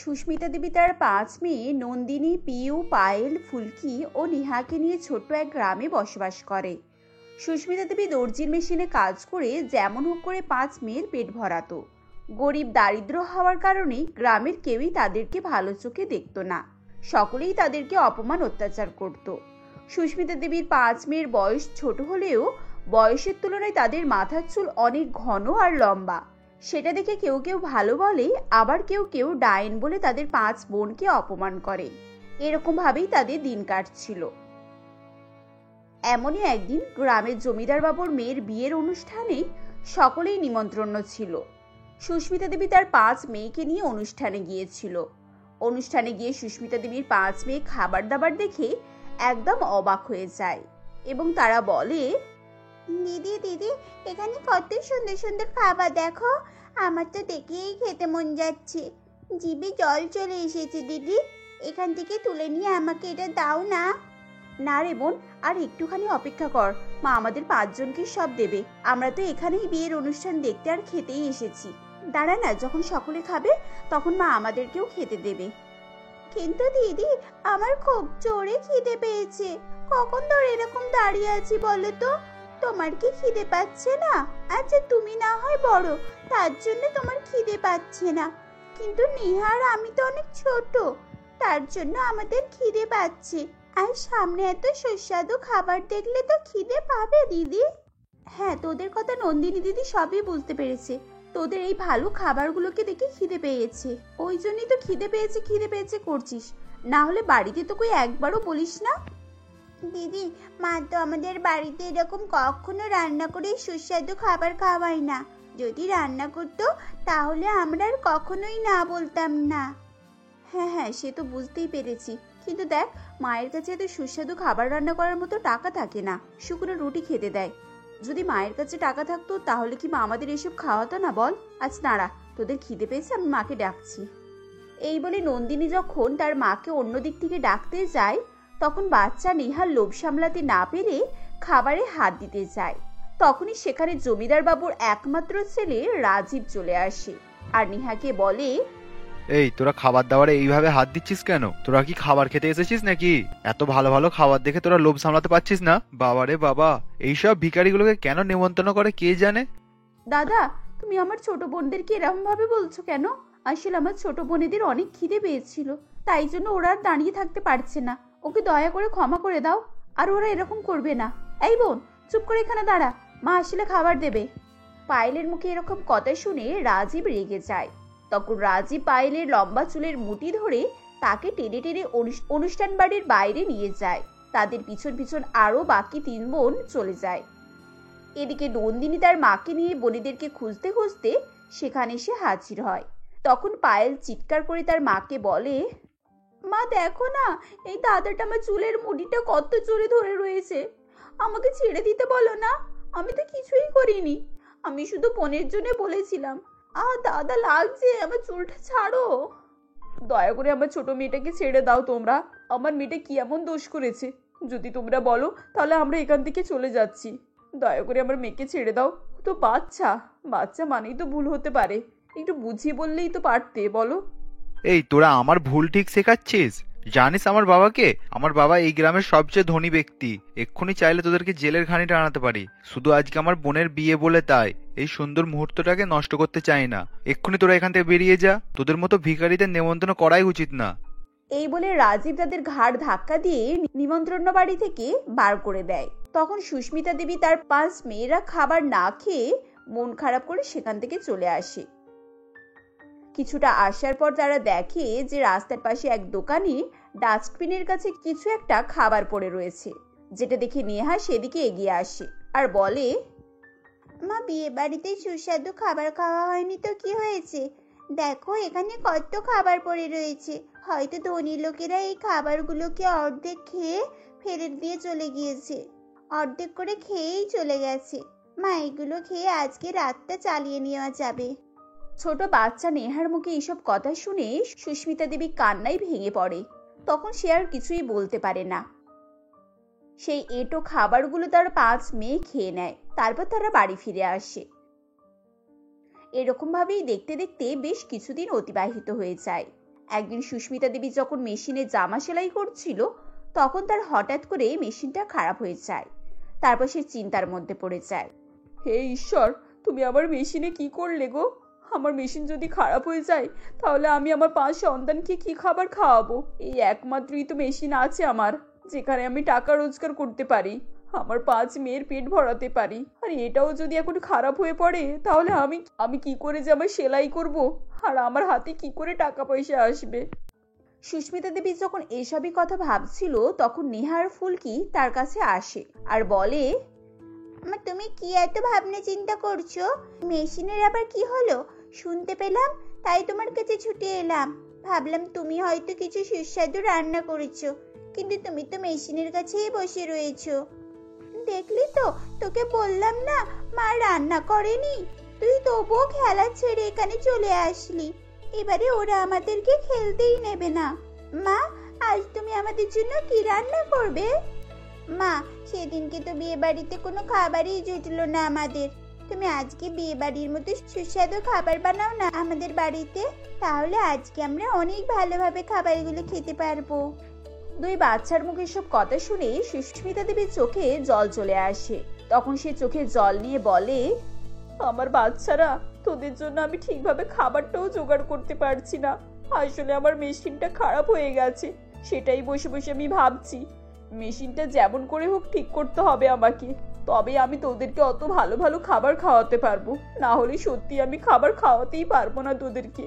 সুস্মিতা দেবী তার 5 মেয়ে নন্দিনী, পিউ, পায়েল, ফুলকি ও নিহাকে নিয়ে ছোট্ট এক গ্রামে বসবাস করে। সুস্মিতা দেবী দর্জির মেশিনে কাজ করে যেমন হোক করে 5 মেয়ের পেট ভরাতো। গরিব দারিদ্র হওয়ার কারণে গ্রামের কেউই তাদেরকে ভালো চোখে দেখত না। সকলেই তাদেরকে অপমান অত্যাচার করত। সুস্মিতা দেবীর 5 মেয়ের বয়স ছোট হলেও বয়সের তুলনায় তাদের মাথার চুল অনেক ঘন আর লম্বা। সেটা দেখে কেউ কেউ ভালো বলে, আবার কেউ কেউ ডাইন বলে তাদের 5 বোনকে অপমান করে। এরকম ভাবেই তাদের দিন কাটছিল। এমনই একদিন গ্রামের জমিদার বাবুর মেয়ের বিয়ের অনুষ্ঠানে সকলেই নিমন্ত্রণ ছিল। সুস্মিতা দেবী তার 5 মেয়েকে নিয়ে অনুষ্ঠানে গিয়েছিল। অনুষ্ঠানে গিয়ে সুস্মিতা দেবীর 5 মেয়ে খাবার দাবার দেখে একদম অবাক হয়ে যায় এবং তারা বলে, দিদি দিদি, এখানে কত সুন্দর সুন্দর খাবার, দেখো, আমার তো দেখেই খেতে মন যাচ্ছে, জিভে জল চলে এসেছে। দিদি, এখান থেকে তুলে নিয়ে আমাকে এটা দাও না। না রে বোন, আর একটুখানি অপেক্ষা কর, মা আমাদের 5 জনকে সব দেবে। আমরা তো এখানেই বিয়ের অনুষ্ঠান দেখতে আর খেতেই এসেছি। দাঁড়া না, যখন সকলে খাবে তখন মা আমাদেরকেও খেতে দেবে। কিন্তু দিদি, আমার খুব জোরে খিদে পেয়েছে। কখন ধরে এরকম দাঁড়িয়ে আছি বলো তো? তোমার কি খিদে পাচ্ছে না? আচ্ছা, তুমি না হয় বড়, তার জন্য তোমার খিদে পাচ্ছে না, কিন্তু নিহার আমি তো অনেক ছোট, তার জন্য আমাদের খিদে পাচ্ছে। আর সামনে এত সুস্বাদু খাবার দেখলে তো খিদে পাবে দিদি। হ্যাঁ, তোদের কথা নন্দিনী দিদি সবই বুঝতে পেরেছে। তোদের এই ভালো খাবারগুলোকে দেখে খিদে পেয়েছে, ওই জন্যই তো খিদে পেয়েছে খিদে পেয়েছে করছিস। না হলে বাড়িতে তো কই একবারও বলিস না। দিদি, মা তো আমাদের বাড়িতে এরকম কখনো রান্না করে সুস্বাদু খাবার খাওয়ায় না। যদি রান্না করতো তাহলে আমরা আর কখনোই না বলতাম না। হ্যাঁ হ্যাঁ, সে তো বুঝতেই পেরেছি, কিন্তু দেখ, মায়ের কাছে এত সুস্বাদু খাবার রান্না করার মতো টাকা থাকে না, শুকনো রুটি খেতে দেয়। যদি মায়ের কাছে টাকা থাকতো তাহলে কি মা আমাদের এসব খাওয়াতো না বল? আজ দাঁড়া, তোদের খিদে পেয়েছে, আমি মাকে ডাকছি। এই বলে নন্দিনী যখন তার মাকে অন্য দিক থেকে ডাকতে যায়, তখন বাচ্চা নেহার লোভ সামলাতে না পেরে খাবারে হাত দিতে যায়। তখনই সেখানে জমিদার বাবুর একমাত্র ছেলে রাজীব চলে আসে আর নেহাকে বলে, এই তোরা খাবার দাবারে এইভাবে হাত দিচ্ছিস কেন? তোরা কি খাবার খেতে এসেছিস নাকি? এত ভালো ভালো খাবার দেখে তোরা লোভ সামলাতে পারছিস না? বাবারে বাবা, এইসব ভিখারিগুলোকে কেন নিমন্ত্রণ করে কে জানে। দাদা, তুমি আমার ছোট বোনদেরকে এরকম ভাবে বলছো কেন? আসলে আমার ছোট বোনেদের অনেক খিদে পেয়েছিল, তাই জন্য ওরা আর দাঁড়িয়ে থাকতে পারছে না। ওকে দয়া করে ক্ষমা করে দাও, আর ওরা এরকম করবে না। এই বোন, চুপ করে এখানে দাঁড়া, মা আসলে খাবার দেবে। পায়েলের মুখে এরকম কথা শুনে রাজীব রেগে যায়। তখন রাজীব পায়েলের লম্বা চুলের মুঠি ধরে তাকে টেনে টেনে অনুষ্ঠান বাড়ির বাইরে নিয়ে যায়। তাদের পিছন পিছন আরো বাকি 3 বোন চলে যায়। এদিকে নন্দিনী তার মাকে নিয়ে বোনেদেরকে খুঁজতে খুঁজতে সেখানে এসে হাজির হয়। তখন পায়েল চিৎকার করে তার মাকে বলে, মা দেখো না, এই দাদাটা আমার চুলের মুঠিটা কত জোরে ধরে রয়েছে, আমাকে ছেড়ে দিতে বলো না, আমি তো কিছুই করিনি, আমি শুধু বোনের জন্য বলেছিলাম। দাদা লাগছে, আমার চুলটা ছাড়ো, দয়া করে আমার ছোট মেয়েটাকে ছেড়ে দাও তোমরা। আমার মেয়েটা কি এমন দোষ করেছে? যদি তোমরা বলো তাহলে আমরা এখান থেকে চলে যাচ্ছি। দয়া করে আমার মেয়েকে ছেড়ে দাও, ও তো বাচ্চা, বাচ্চা মানেই তো ভুল হতে পারে, একটু বুঝিয়ে বললেই তো পারতে, বলো। এই তোরা আমার ভুল ঠিক শেখাচ্ছিস? জানিস আমার বাবাকে? আমার বাবা এই গ্রামের সবচেয়ে ধনী ব্যক্তি, এক্ষুনি চাইলে তোদেরকে জেলের ঘানিটা আনাতে পারি। শুধু আজকে আমার বোনের বিয়ে বলে তাই এই সুন্দর মুহূর্তটাকে নষ্ট করতে চাই না। এক্ষুনি তোরা এখান থেকে বেরিয়ে যা, তোদের মতো ভিখারিদের নেমন্তন্ন করাই উচিত না। এই বলে রাজীব তাদের ঘাড় ধাক্কা দিয়ে নিমন্ত্রণ বাড়ি থেকে বার করে দেয়। তখন সুস্মিতা দেবী তার 5 মেয়েরা খাবার না খেয়ে মন খারাপ করে সেখান থেকে চলে আসে। কিছুটা আসার পর তারা দেখে যে রাস্তার পাশে এক দোকানে ডাস্টবিনের কাছে কিছু একটা খাবার পড়ে রয়েছে, যেটা দেখে নেহা সেদিকে এগিয়ে আসে আর বলে, মা, বিয়ে বাড়িতে সুস্বাদু খাবার খাওয়া হয়নি তো কি হয়েছে? দেখো, এখানে কত খাবার পড়ে রয়েছে, হয়তো ধনী লোকেরা এই খাবারগুলোকে অর্ধেক খেয়ে ফেরত দিয়ে চলে গিয়েছে, অর্ধেক করে খেয়েই চলে গেছে। মা, এগুলো খেয়ে আজকে রাতটা চালিয়ে নেওয়া যাবে। ছোট বাচ্চা নেহার মুখে এইসব কথা শুনে সুস্মিতা দেবী কান্নায় ভেঙে পড়ে। তখন সে আর কিছুই বলতে পারে না। সেই এঁটো খাবারগুলো তার 5 মেয়ে খেয়ে নেয়, তারপর তারা বাড়ি ফিরে আসে। এরকম ভাবেই দেখতে দেখতে বেশ কিছুদিন অতিবাহিত হয়ে যায়। একদিন সুস্মিতা দেবী যখন মেশিনে জামা সেলাই করছিল, তখন তার হঠাৎ করে মেশিনটা খারাপ হয়ে যায়। তারপর সে চিন্তার মধ্যে পড়ে যায়। হে ঈশ্বর, তুমি আমার মেশিনে কি করলে গো? আমার মেশিন যদি খারাপ হয়ে যায়, তাহলে আমি আমার 5 সন্তানকে কি খাবার খাওয়াবো? এই একমাত্রই তো মেশিন আছে আমার, যেখানে আমি টাকা রোজগার করতে পারি, আমার 5 মেয়ের পেট ভরাতে পারি। আর এটাও যদি এখন খারাপ হয়ে পড়ে, তাহলে আমি কি করে যে আমার সেলাই করব, আর আমার হাতে কি করে টাকা পয়সা আসবে? সুস্মিতা দেবী যখন এসবই কথা ভাবছিল, তখন নেহা আর ফুলকি তার কাছে আসে আর বলে, মা তুমি কি এত ভাবনা চিন্তা করছো? মেশিনের আবার কি হলো শুনতে পেলাম, তাই তোমার কাছে ছুটে এলাম। ভাবলাম তুমি হয়তো কিছু সুস্বাদু রান্না করেছো, কিন্তু তুমি তো মেশিনের কাছেই বসে রয়েছো। দেখলি তো, তোকে বললাম না মা রান্না করেনি, তুই তবুও খেলা ছেড়ে এখানে চলে আসলি। এবারে ওরা আমাদেরকে খেলতেই নেবে না। মা, আজ তুমি আমাদের জন্য কি রান্না করবে? মা, সেদিনকে তো বিয়ে বাড়িতে কোনো খাবারই জুটলো না আমাদের। তুমি আজকে বিয়ে বাড়ির মতো সুস্বাদু খাবার বানাও না আমাদের বাড়িতে, তাহলে আজকে আমরা অনেক ভালোভাবে খাবারগুলো খেতে পারবো। দুই বাচ্চার মুখে সব কথা শুনে সুস্মিতা দেবীর চোখে জল চলে আসে। তখন সে চোখে জল নিয়ে বলে, আমার বাচ্চারা, তোদের জন্য আমি ঠিকভাবে খাবারটাও জোগাড় করতে পারছি না। আসলে আমার মেশিনটা খারাপ হয়ে গেছে, সেটাই বসে বসে আমি ভাবছি। মেশিনটা যেমন করে হোক ঠিক করতে হবে আমাকে, তবে আমি তোদেরকে অত ভালো ভালো খাবার খাওয়াতে পারবো, না হলে সত্যি আমি খাবার খাওয়াতেই পারবো না তোদেরকে।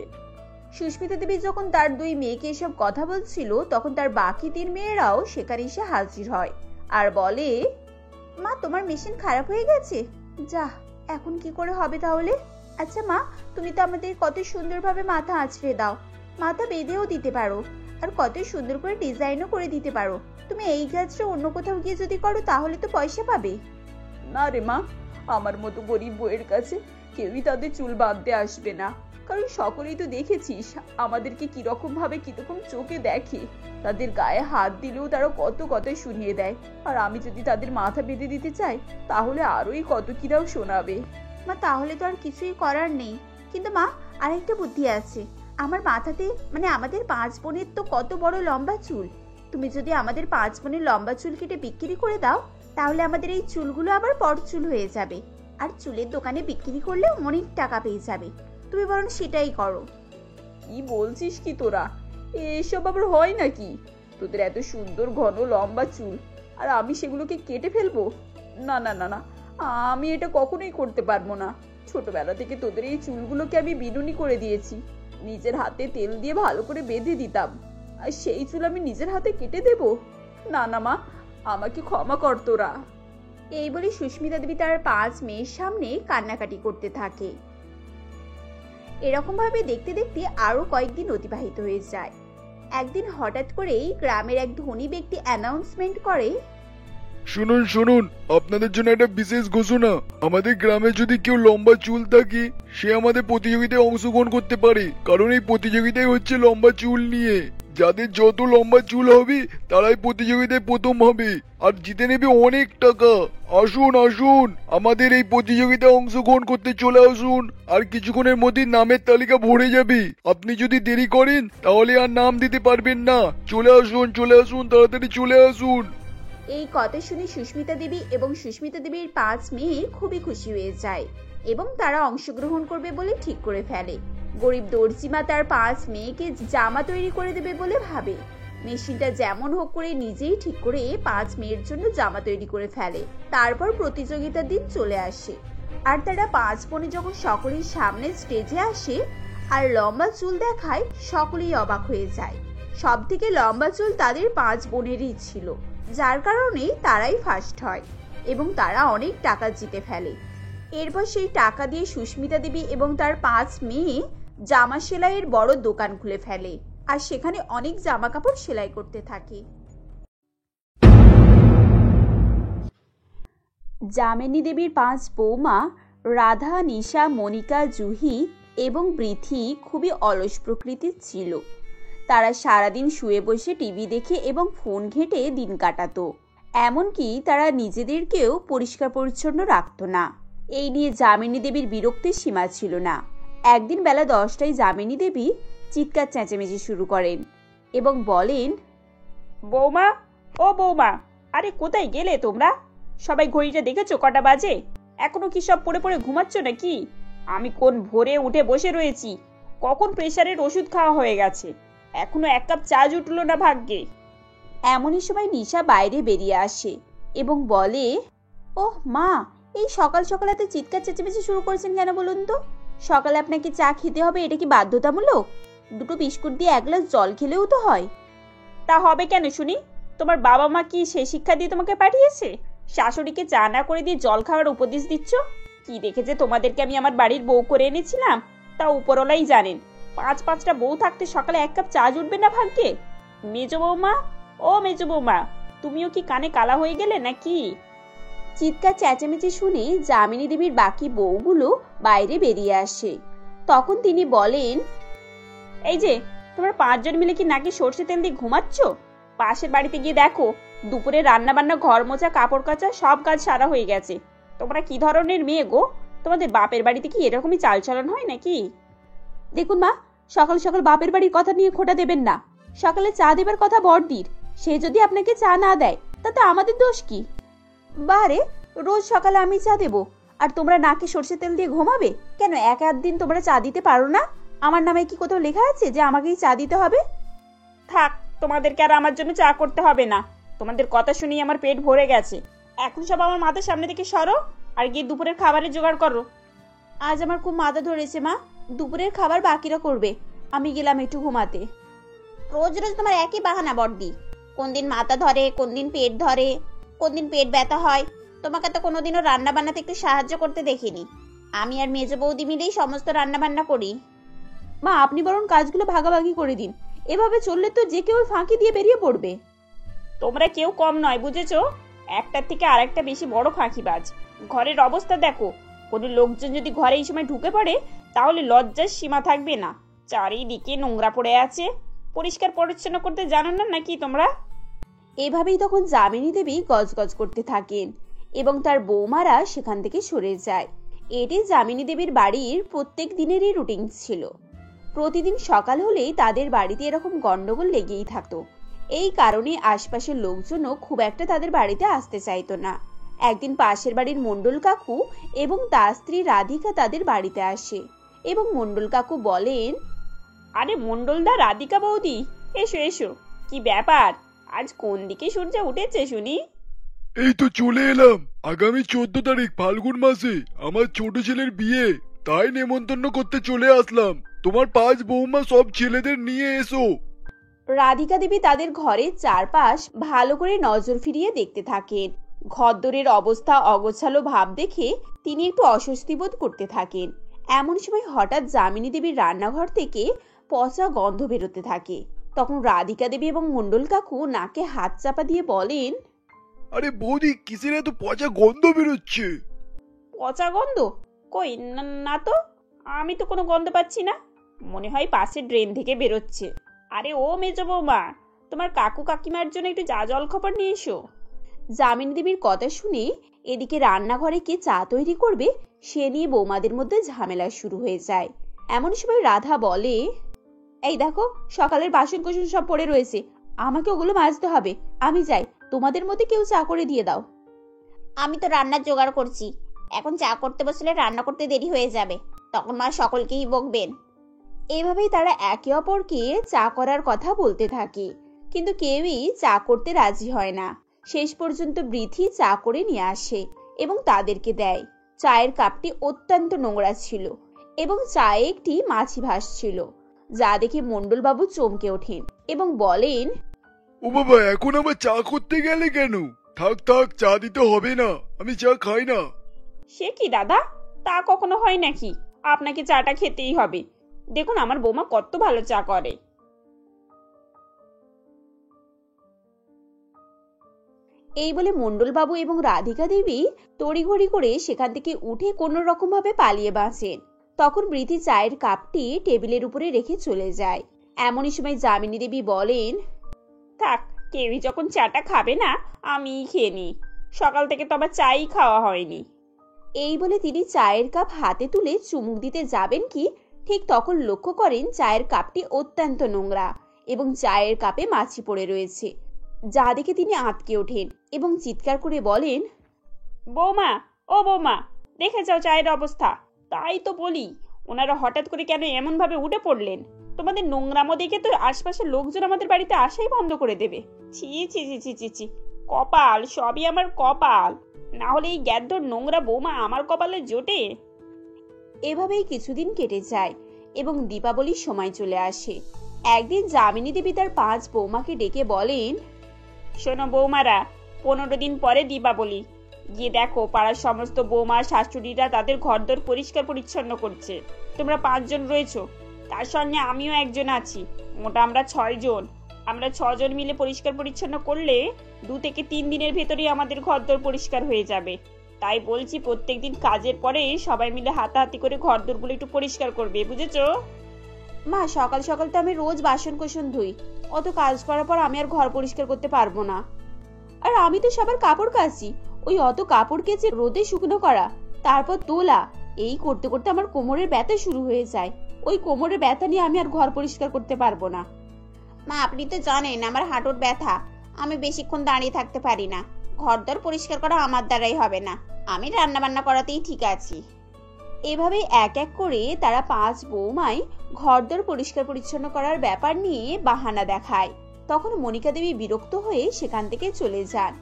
সুস্মিতা দেবী যখন তার দুই মেয়েকে এসব কথা বলছিল, তখন তার বাকি 3 মেয়েরাও সেখানে এসে হাজির হয় আর বলে, মা তোমার মেশিন খারাপ হয়ে গেছে? যা, এখন কি করে হবে তাহলে? আচ্ছা মা, তুমি তো আমাদের কত সুন্দরভাবে মাথা আঁচড়ে দাও, মাথা বেঁধেও দিতে পারো, আর কত সুন্দর করে ডিজাইনও করে দিতে পারো। তুমি এই কাজটা অন্য কোথাও গিয়ে যদি করো, তাহলে তো পয়সা পাবে। না রে মা, আমার মতো গরিব বউয়ের কাছে কেউই তাদের চুল বাঁধতে আসবে না, কারণ সকলেই তো দেখেছিস আমাদেরকে কিরকম ভাবে কিরকম চোখে দেখে। তাদের গায়ে হাত দিলেও তারা কত কথাই শুনিয়ে দেয়, আর আমি যদি তাদের মাথা বেঁধে দিতে চাই, তাহলে আরোই কত কিরাও শোনাবে। মা, তাহলে তো আর কিছুই করার নেই। কিন্তু মা, আরেকটা বুদ্ধি আছে। আমার মাথাতে, মানে আমাদের 5 বোনের তো কত বড় লম্বা চুল। তুমি যদি আমাদের 5 বোনের লম্বা চুল কেটে বিক্রি করে দাও, তাহলে আমাদের এই চুলগুলো আবার পরচুল হয়ে যাবে, আর চুলের দোকানে বিক্রি করলে অনেক টাকা পেয়ে যাবে। তুমি বরং সেটাই করো। কি বলছিস কি তোরা? এসব আবার হয় নাকি? তোদের এত সুন্দর ঘন লম্বা চুল, আর আমি সেগুলোকে কেটে ফেলবো? না না না না, আমি এটা কখনোই করতে পারবো না। ছোটবেলা থেকে তোদের এই চুলগুলোকে আমি বিনুনি করে দিয়েছি, নিজের হাতে তেল দিয়ে ভালো করে বেঁধে দিতাম, আর সেই চুল আমি নিজের হাতে কেটে দেব? না না মা, আমাকে ক্ষমা কর তোরা। এই বলে সুস্মিতা দেবী তার 5 মেয়ের সামনে কান্নাকাটি করতে থাকে। এরকম ভাবে দেখতে দেখতে আরো কয়েকদিন অতিবাহিত হয়ে যায়। একদিন হঠাৎ করেই গ্রামের এক ধনী ব্যক্তি অ্যানাউন্সমেন্ট করে, শুনুন শুনুন, আপনাদের জন্য একটা বিশেষ ঘোষণা। আমাদের গ্রামে যদি কেউ লম্বা চুল থাকে, সে আমাদের প্রতিযোগিতায় অংশগ্রহণ করতে পারে, কারণ এই প্রতিযোগিতায় হচ্ছে লম্বা চুল নিয়ে। যাদের যত লম্বা চুল হবে, তারাই প্রতিযোগিতায় প্রথম হবে আর জিতে নেবে অনেক টাকা। আসুন আসুন, আমাদের এই প্রতিযোগিতায় অংশগ্রহণ করতে চলে আসুন, আর কিছুক্ষণের মধ্যে নামের তালিকা ভরে যাবে। আপনি যদি দেরি করেন, তাহলে আর নাম দিতে পারবেন না। চলে আসুন, তাড়াতাড়ি চলে আসুন। এই কথা শুনে সুস্মিতা দেবী এবং সুস্মিতা দেবীর 5 মেয়ে খুবই খুশি হয়ে যায় এবং তারা অংশগ্রহণ করবে বলে ঠিক করে ফেলে। গরিব দর্জিমা তার 5 মেয়েকে জামা তৈরি করে দেবে বলে ভাবে। মেশিনটা যেমন হোক করে নিজেই ঠিক করে 5 মেয়ের জন্য জামা তৈরি করে ফেলে। তারপর প্রতিযোগিতার দিন চলে আসে, আর তারা 5 বোনে যখন সকলের সামনে স্টেজে আসে আর লম্বা চুল দেখায়, সকলেই অবাক হয়ে যায়। সব থেকে লম্বা চুল তাদের 5 বোনেরই ছিল, যার কারণে তারাই ফার্স্ট হয় এবং তারা অনেক টাকা জিতে ফেলে। এরপর সেই টাকা দিয়ে সুস্মিতা দেবী এবং তার 5 মেয়ে জামা সেলাইয়ের বড় দোকান খুলে ফেলে, আর সেখানে অনেক জামা কাপড় সেলাই করতে থাকে। যামিনী দেবীর 5 বৌমা রাধা, নিশা, মনিকা, জুহি এবং বৃথি খুবই অলস প্রকৃতির ছিল। তারা সারাদিন শুয়ে বসে টিভি দেখে এবং ফোন ঘেঁটে দিন কাটাতো। এমনকি তারা নিজেদেরকেও পরিষ্কার পরিচ্ছন্ন রাখতো না। এই নিয়ে যামিনী দেবীর বিরক্তির সীমা ছিল না। একদিন বেলা 10টায় যামিনী দেবী চিৎকার চেঁচামেচি শুরু করেন এবং বলেন, বৌমা, ও বৌমা, আরে কোথায় গেলে তোমরা? সবাই ঘড়িটা দেখেছো কটা বাজে? এখনো কি সব পড়ে পড়ে ঘুমাচ্ছ নাকি? আমি কোন ভোরে উঠে বসে রয়েছি, কখন প্রেসারের ওষুধ খাওয়া হয়ে গেছে, এখনো এক কাপ চা জুটলো না ভাগ্যে। এমনই সময় নিশা বাইরে বেরিয়ে আসে এবং বলে, ওহ মা, এই সকাল সকাল এত চিৎকার চেঁচামেচি শুরু করেছেন কেন বলুন তো? সকালে আপনাকে চা খেতে হবে, এটা কি বাধ্যতামূলক? দুটো বিস্কুট দিয়ে এক গ্লাস জল খেলেও তো হয়। তা হবে কেন শুনি? তোমার বাবা মা কি সে শিক্ষা দিয়ে তোমাকে পাঠিয়েছে? শাশুড়িকে চা না করে দিয়ে জল খাওয়ার উপদেশ দিচ্ছ? কি দেখেছে তোমাদেরকে আমি আমার বাড়ির বউ করে এনেছিলাম, তা উপরওয়ালাই জানেন। পাঁচটা বউ থাকতে সকালে এক কাপ চা জুটবে না ভাগ্যে? মেজো বৌমা, ও মেজো বৌমা, তুমিও কি কানে কালা হয়ে গেলে নাকি? চিৎকার চেঁচামেচি শুনে যামিনী দেবীর বাকি বউগুলো বাইরে বেরিয়ে আসে। তখন তিনি বলেন, এই যে তোমরা 5 জন মিলে কি নাকি সর্ষে তেল দিয়ে ঘুমাচ্ছ? পাশের বাড়িতে গিয়ে দেখো, দুপুরে রান্না বান্না, ঘর মোছা, কাপড় কাচা সব কাজ সারা হয়ে গেছে। তোমরা কি ধরনের মেয়ে গো? তোমাদের বাপের বাড়িতে কি এরকমই চালচলন হয় নাকি? দেখুন মা, সকাল সকাল বাপের বাড়ির কথা নিয়ে খোঁটা দেবেন না। সকালে চা দেবার কথা বড়দির, সে যদি আপনাকে চা না দেয় তাতে আমাদের দোষ কি? বারে, রোজ সকালে আমি চা দেবো আর তোমরা নাকে সর্ষে তেল দিয়ে ঘুমাবে কেন? এক দিন তোমরা চা দিতে পারো না? আমার নামে কি কোথাও লেখা আছে যে আমাকেই চা দিতে হবে? থাক, তোমাদেরকে আর আমার জন্য চা করতে হবে না। তোমাদের কথা শুনেই আমার পেট ভরে গেছে। এখন সব আমার মাথার সামনে থেকে সরো আর গিয়ে দুপুরের খাবারের জোগাড় করো। আজ আমার খুব মাথা ধরেছে মা, দুপুরের খাবার বাকিরা করবে, আমি গেলাম একটু ঘুমাতে। রোজ রোজ তোমার একই বাহানা বড়দি, কোন দিন মাথা ধরে, কোন দিন পেট ধরে, কোন দিন পেট ব্যথা হয়। তোমাকে তো কোনোদিনও রান্না বান্নাতে একটু সাহায্য করতে দেখিনি। আমি আর মেজো বৌদি মিলেই সমস্ত রান্না বান্না করি। মা, আপনি বরং কাজগুলো ভাগাভাগি করে দিন, এভাবে চললে তো যে কেউ ফাঁকি দিয়ে বেরিয়ে পড়বে। তোমরা কেউ কম নয়, বুঝেছো? একটার থেকে আরেকটা বেশি বড় ফাঁকিবাজ। ঘরের অবস্থা দেখো, কোনো লোকজন যদি ঘরে এই সময় ঢুকে পড়ে তাহলে লজ্জার সীমা থাকবে না। চারিদিকে নোংরা পড়ে আছে, পরিষ্কার পরিচ্ছন্ন করতে জানো না নাকি তোমরা? এভাবেই তখন যামিনী দেবী গজগজ করতে থাকেন এবং তার বৌমারা সেখান থেকে সরে যায়। এটি যামিনী দেবীর বাড়ির প্রত্যেক দিনেরই রুটিন ছিল। প্রতিদিন সকাল হলেই তাদের বাড়িতে এরকম গন্ডগোল লেগেই থাকতো। এই কারণে আশপাশের লোকজনও খুব একটা তাদের বাড়িতে আসতে চাইতো না। একদিন পাশের বাড়ির মণ্ডল কাকু এবং তার স্ত্রী রাধিকা তাদের বাড়িতে আসে এবং মণ্ডল কাকু বলেন, আরে মণ্ডলদা, রাধিকা বৌদি, এসো এসো। কি ব্যাপার, আজ কোন দিকে সূর্য উঠেছে শুনি? এই তো চলে এলাম। আগামী 14 তারিখ ফাল্গুন মাসে আমার ছোট ছেলের বিয়ে, তাই নেমন্তন্ন করতে চলে আসলাম। তোমার 5 বৌমা সব ছেলেদের নিয়ে এসো। রাধিকা দেবী তাদের ঘরের চারপাশ ভালো করে নজর ফিরিয়ে দেখতে থাকেন। ঘরদোরের অবস্থা অগোছালো ভাব দেখে তিনি একটু অস্বস্তি বোধ করতে থাকেন। এমন সময় হঠাৎ যামিনী দেবীর রান্নাঘর থেকে পচা গন্ধ বেরোতে থাকে। তখন রাধিকা দেবী এবং মণ্ডল কাকু নাকে হাত চাপা দিয়ে বলেন, আরে বৌদি, কিসের এত পচা গন্ধ বেরোচ্ছে? পচা গন্ধ? কই না তো, আমি তো কোনো গন্ধ পাচ্ছি না। মনে হয় পাশের ড্রেন থেকে বেরোচ্ছে। আরে ও মেজো বৌমা, তোমার কাকু কাকিমার জন্য একটু চা জল খাবার নিয়ে এসো। যামিনী দেবীর কথা শুনে এদিকে রান্নাঘরে কে চা তৈরি করবে সে নিয়ে বৌমাদের মধ্যে ঝামেলা শুরু হয়ে যায়। এমন সময় রাধা বলে, এই দেখো, সকালের বাসন কোসন সব পড়ে রয়েছে, আমাকে ওগুলো মাজতে হবে। আমি যাই, তোমাদের মধ্যে কেউ চা করে দিয়ে দাও। আমি তো রান্নার জোগাড় করছি, এখন চা করতে বসলে রান্না করতে দেরি হয়ে যাবে, তখন মা সকলকেই বকবেন। এভাবেই তারা একে অপরকে চা করার কথা বলতে থাকে, কিন্তু কেউই চা করতে রাজি হয় না। শেষ পর্যন্ত বৃথি চা করে নিয়ে আসে এবং তাদেরকে দেয়। চায়ের কাপটি অত্যন্ত নোংরা ছিল এবং চায়ে একটি মাছি ভাসছিল, যা দেখে মণ্ডলবাবু চমকে ওঠেন এবং বলেন, ও বাবা, এখন আবার চা করতে গেলে কেন? থাক থাক, চা দিতে হবে না, আমি চা খাই না। সে কি দাদা, তা কখনো হয় নাকি? আপনাকে চাটা খেতেই হবে। দেখুন আমার বৌমা কত ভালো চা করে। এই বলে মণ্ডলবাবু এবং রাধিকা দেবী তড়িঘড়ি করে সেখান থেকে উঠে কোনো রকম ভাবে পালিয়ে বাঁচেন। তখন বৃথি চায়ের কাপটি টেবিলের উপরে রেখে চলে যায়। এমনই সময় যামিনী দেবী বলেন, থাক, কেউই যখন চাটা খাবে না, আমিই খেয়ে নিই। সকাল থেকে তো আবার চাই খাওয়া হয়নি। এই বলে তিনি চায়ের কাপ হাতে তুলে চুমুক দিতে যাবেন কি ঠিক তখন লক্ষ্য করেন চায়ের কাপটি অত্যন্ত নোংরা এবং চায়ের কাপে মাছি পড়ে রয়েছে, যা দেখে তিনি আঁতকে ওঠেন এবং চিৎকার করে বলেন, বৌমা, ও বৌমা, দেখে যাও চায়ের অবস্থা। তাই তো বলি, ওনারা হঠাৎ করে কেন এমন ভাবে উঠে পড়লেন? তোমাদের নোংরামো দেখে তো আশপাশের লোকজন আমাদের বাড়িতে আসাই বন্ধ করে দেবে। ছি ছি ছি ছি ছি ছি, কপাল, সবই আমার কপাল। না হলে এই গ্যাদ্ধর নোংরা বৌমা আমার কপালে জোটে। এভাবেই কিছুদিন কেটে যায় এবং দীপাবলির সময় চলে আসে। একদিন যামিনী দেবী তার 5 বৌমাকে ডেকে বলেন, শোনো বৌমারা, 15 দিন পরে দীপাবলি। গিয়ে দেখো পাড়ার সমস্ত বৌমা শাশুড়িরা তাদের ঘরদোর পরিষ্কার পরিচ্ছন্ন করছে। তোমরা 5 জন রয়েছো, তার সঙ্গে আমিও একজন আছি। মোটা আমরা 6 জন। আমরা 6 জন মিলে পরিষ্কার পরিচ্ছন্ন করলে 2 থেকে 3 দিনের ভেতরেই আমাদের ঘরদোর পরিষ্কার হয়ে যাবে। তাই বলছি, প্রত্যেকদিন কাজের পরে সবাই মিলে হাতাহাতি করে ঘরদোরগুলো একটু পরিষ্কার করবে, বুঝেছো? মা, সকাল সকাল তো আমি রোজ বাসন কোসন ধুই, অত কাজ করার পর আমি আর ঘর পরিষ্কার করতে পারবো না। আর আমি তো সবার কাপড় কাচি, ওই অত কাপড় কেচে রোদে শুকনো করা, তারপর তোলা, এই করতে করতে আমার কোমরের ব্যথা শুরু হয়ে যায়। ওই কোমরের ব্যথা নিয়ে আমি আর ঘর পরিষ্কার করতে পারবো না। মা, আপনি তো জানেন আমার হাঁটুর ব্যথা, আমি বেশিক্ষণ দাঁড়িয়ে থাকতে পারি না। ঘরদোর পরিষ্কার করা আমার দ্বারাই হবে না, আমি রান্না বান্না করাতেই ঠিক আছি। এভাবে এক এক করে তারা 5 বৌমাই ঘরদোর পরিষ্কার পরিচ্ছন্ন করার ব্যাপার নিয়ে বাহানা দেখায়। তখন মনিকা দেবী বিরক্ত হয়ে সেখান থেকে চলে যান।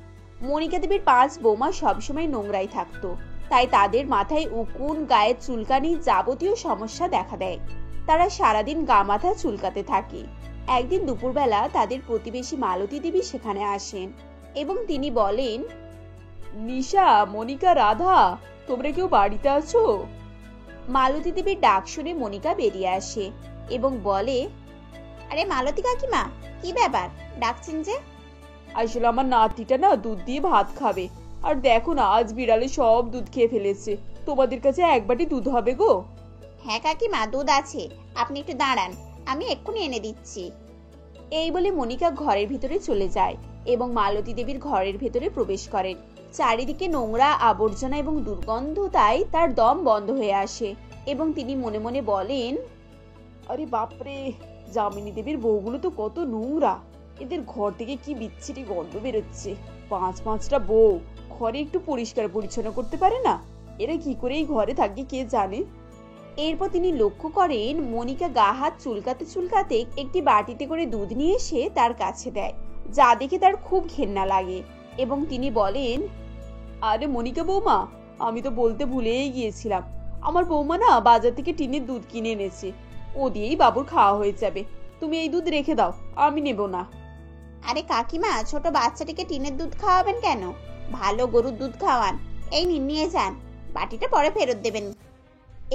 মনিকা দেবীর 5 বৌমা সবসময় নোংরাই থাকতো, তাই তাদের মাথায় উকুন, গায়ের চুলকানি, যাবতীয় সমস্যা দেখা দেয়। তারা সারাদিন গা মাথা চুলকাতে থাকে। একদিন দুপুরবেলা তাদের প্রতিবেশী মালতী দেবী সেখানে আসেন এবং তিনি বলেন, নিশা, মনিকা, রাধা, তোমরা কেউ বাড়িতে আছো? মালতী দেবীর ডাক শুনে মনিকা বেরিয়ে আসে এবং বলে, আরে মালতী কাকিমা, কি ব্যাপার, ডাকছেন যে? আসলে আমার নাতিটা না দুধ দিয়ে ভাত খাবে, আর দেখো না আজ বিড়ালে সব দুধ খেয়ে ফেলেছে। তোমাদের কাছে 1 বাটি দুধ হবে গো? হ্যাঁ কাকিমা, দুধ আছে, আপনি একটু দাঁড়ান, আমি এক্ষুনি এনে দিচ্ছি। এই বলে মনিকা ঘরের ভিতরে চলে যায় এবং মালতী দেবীর ঘরের ভেতরে প্রবেশ করেন। চারিদিকে নোংরা, আবর্জনা এবং দুর্গন্ধতায় তার দম বন্ধ হয়ে আসে এবং তিনি মনে মনে বলেন, আরে বাপরে, যামিনী দেবীর বউগুলো তো কত নোংরা, এদের ঘর থেকে কি বিচ্ছিরি গন্ধ বেরোচ্ছে। 5-5টা বউ ঘরে একটু পরিষ্কার পরিচ্ছন্ন করতে পারে না, এরা কি করে এই ঘরে থাকে কে জানে। এরপর তিনি লক্ষ্য করেন মনিকা গা হাত চুলকাতে চুলকাতে একটি বাটিতে করে দুধ নিয়ে এসে তার কাছে দেয়, যা দেখে তার খুব ঘেন্না লাগে এবং তিনি বলেন, আরে মনিকা বৌমা, আমি তো বলতে ভুলেই গিয়েছিলাম, আমার বৌমা না বাজার থেকে টিনের দুধ কিনে এনেছে, ও দিয়েই বাবুর খাওয়া হয়ে যাবে, তুমি এই দুধ রেখে দাও, আমি নেব না। আরে কাকিমা, ছোট বাচ্চাটিকে টিনের দুধ খাওয়াবেন কেন? ভালো গরুর দুধ খাওয়ান, এই নিয়ে যান, বাটিটা পরে ফেরত দেবেন।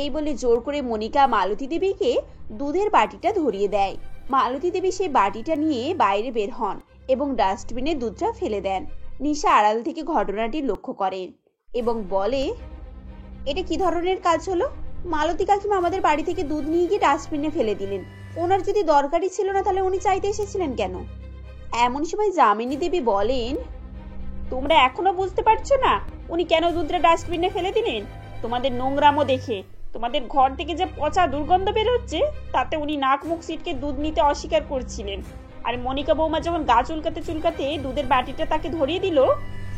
এই বলে জোর করে মনিকা মালতী দেবীকে দুধের বাটিটা ধরিয়ে দেয়। মালতী দেবী সেই বাটিটা নিয়ে বাইরে বের হন এবং ডাস্টবিনে দুধটা ফেলে দেন। নিশা আড়াল থেকে ঘটনাটি লক্ষ্য করেন এবং বলে, এটা কি ধরনের কাজ হলো? মালতী কাকিমা আমাদের বাড়ি থেকে দুধ নিয়ে গিয়ে ডাস্টবিনে ফেলে দিলেন, ওনার যদি দরকারই ছিল না তাহলে উনি চাইতে এসেছিলেন কেন? এমন সময় যামিনী দেবী বলেন, তোমরা এখনো বুঝতে পারছো না উনি কেন দুধটা ডাস্টবিনে ফেলে দিলেন? তোমাদের নোংরামো দেখে, তোমাদের ঘর থেকে যে পচা দুর্গন্ধ বের হচ্ছে, তাতে উনি নাক মুখ সিটকে দুধ নিতে অস্বীকার করছিলেন। আর মনিকা বৌমা যখন গা চুলকাতে চুলকাতে দুধের বাটিটা তাকে ধরিয়ে দিল,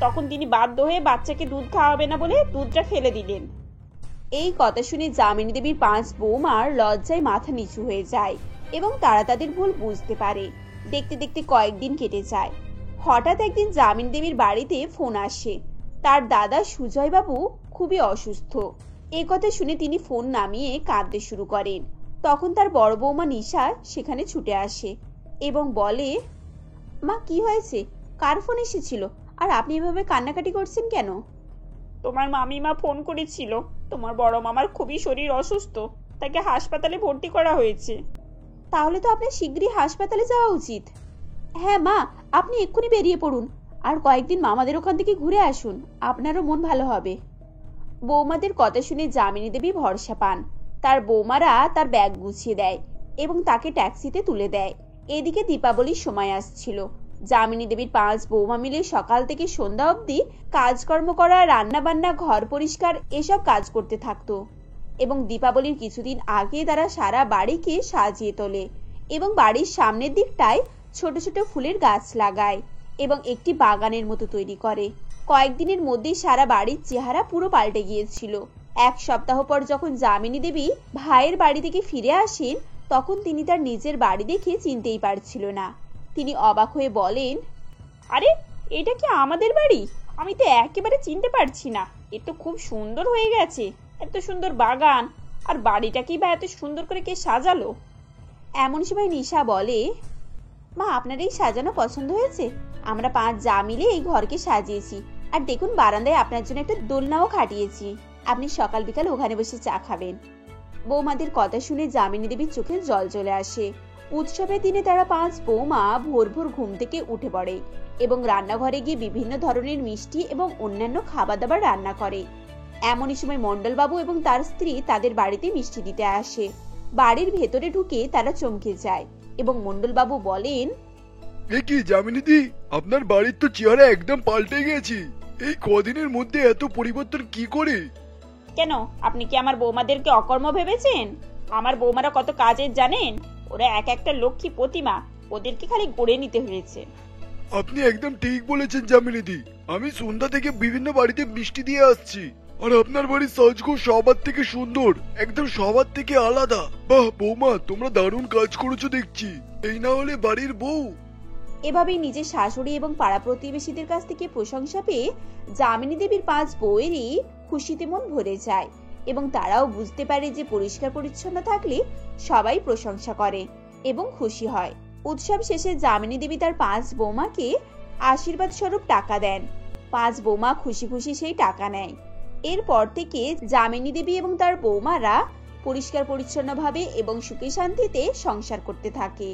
তখন তিনি বাধ্য হয়ে বাচ্চাকে দুধ খাওয়াবে না বলে দুধটা ফেলে দিলেন। এই কথা শুনে যামিনী দেবীর 5 বৌমার লজ্জায় মাথা নিচু হয়ে যায় এবং তারা তাদের ভুল বুঝতে পারে। দেখতে দেখতে কয়েকদিন কেটে যায়। হঠাৎ একদিন যামিনী দেবীর বাড়িতে ফোন আসে। তার দাদা সুজয় বাবু খুবই অসুস্থ। এই কথা শুনে তিনি ফোন নামিয়ে কাঁদতে শুরু করেন। তখন তার বড় বৌমা নিশা সেখানে ছুটে আসে এবং বলে, মা কি হয়েছে, কার ফোন এসেছিল, আর আপনি এভাবে কান্নাকাটি করছেন কেন? তোমার মামিমা ফোন করেছিল, তোমার বড় মামার খুবই শরীর অসুস্থ, তাকে হাসপাতালে ভর্তি করা হয়েছে। তাহলে তো আপনার শীঘ্রই হাসপাতালে যাওয়া উচিত। হ্যাঁ মা, আপনি এক্ষুনি বেরিয়ে পড়ুন, আর কয়েকদিন মামাদের ওখান থেকে ঘুরে আসুন, আপনারও মন ভালো হবে। বৌমাদের কথা শুনে যামিনী দেবী ভরসা পান। তার বৌমারা তার ব্যাগ গুছিয়ে দেয় এবং তাকে ট্যাক্সিতে তুলে দেয়। এদিকে দীপাবলির সময় আসছিল। যামিনী দেবীর 5 বৌমা মিলে সকাল থেকে সন্ধ্যা অবধি কাজকর্ম করা, রান্না বান্না, ঘর পরিষ্কার এসব কাজ করতে থাকতো। এবং দীপাবলির কিছুদিন আগে তারা সারা বাড়িকে সাজিয়ে তোলে এবং বাড়ির সামনের দিকটায় ছোট ছোট ফুলের গাছ লাগায় এবং একটি বাগানের মতো তৈরি করে। কয়েকদিনের মধ্যেই সারা বাড়ির চেহারা পুরো পাল্টে গিয়েছিল। এক সপ্তাহ পর যখন যামিনী দেবী ভাইয়ের বাড়ি থেকে ফিরে আসেন, তখন তিনি তার নিজের বাড়ি দেখে চিনতেই পারছিল না। তিনি অবাক হয়ে বলেন, আরে এটা কি আমাদের বাড়ি? আমি তো একেবারে চিনতে পারছি না। এ তো খুব সুন্দর হয়ে গেছে, এত সুন্দর বাগান, আর বাড়িটাকেই বা এত সুন্দর করে কে সাজালো? এমন সময় নিশা বলে, মা আপনার এই সাজানো পছন্দ হয়েছে? আমরা 5 যা মিলে এই ঘরকে সাজিয়েছি, আর দেখুন বারান্দায় আপনার জন্য একটা দোলনাও খাটিয়েছি। আপনি সকাল বিকাল ওখানে বসে চা খাবেন। বৌমাদের কথা শুনে যামিনী দেবীর চোখে জল চলে আসে। উৎসবের দিনে তারা 5 বৌমা ভোর ভোর ঘুম থেকে উঠে পড়ে এবং রান্নাঘরে গিয়ে বিভিন্ন ধরনের মিষ্টি এবং অন্যান্য খাবার দাবার রান্না করে। এমনই সময় মণ্ডলবাবু এবং তার স্ত্রী তাদের বাড়িতে মিষ্টি দিতে আসে। বাড়ির ভেতরে ঢুকে তারা চমকে যায় এবং মণ্ডলবাবু বলেন, এ কি যামিনীদি, আপনার বাড়ির তো চেহারা একদম পাল্টে গেছে। এই কদিনের মধ্যে এত পরিবর্তন কি করে? কেন, আপনি কি আমার বৌমাদেরকে অকর্ম ভেবেছেন? আমার বৌমারা কত কাজের জানেন? ওরা এক একটা লক্ষ্মী প্রতিমা, ওদেরকে খালি গড়ে নিতে হয়েছে। আপনি একদম ঠিক বলেছেন যামিনীদি। আমি সন্ধ্যা থেকে বিভিন্ন বাড়িতে মিষ্টি দিয়ে আসছি, আর আপনার বাড়ির সাজগোজ সবার থেকে সুন্দর, একদম সবার থেকে আলাদা। বাহ বৌমা, তোমরা দারুণ কাজ করেছো দেখছি। এই না হলে বাড়ির বউ। এভাবেই নিজের শাশুড়ি এবং পাড়া প্রতিবেশীদের কাছ থেকে প্রশংসা পেয়ে যামিনী দেবীর 5 বউয়েরই খুশিতে মন ভরে যায় এবং তারাও বুঝতে পারে যে পরিষ্কার পরিচ্ছন্ন থাকলে সবাই প্রশংসা করে এবং খুশি হয়। উৎসব শেষে যামিনী দেবী তার 5 বৌমাকে আশীর্বাদ স্বরূপ টাকা দেন। 5 বৌমা খুশি খুশি সেই টাকা নেয়। এরপর থেকে যামিনী দেবী এবং তার বৌমারা পরিষ্কার পরিচ্ছন্নভাবে এবং সুখে শান্তিতে সংসার করতে থাকে।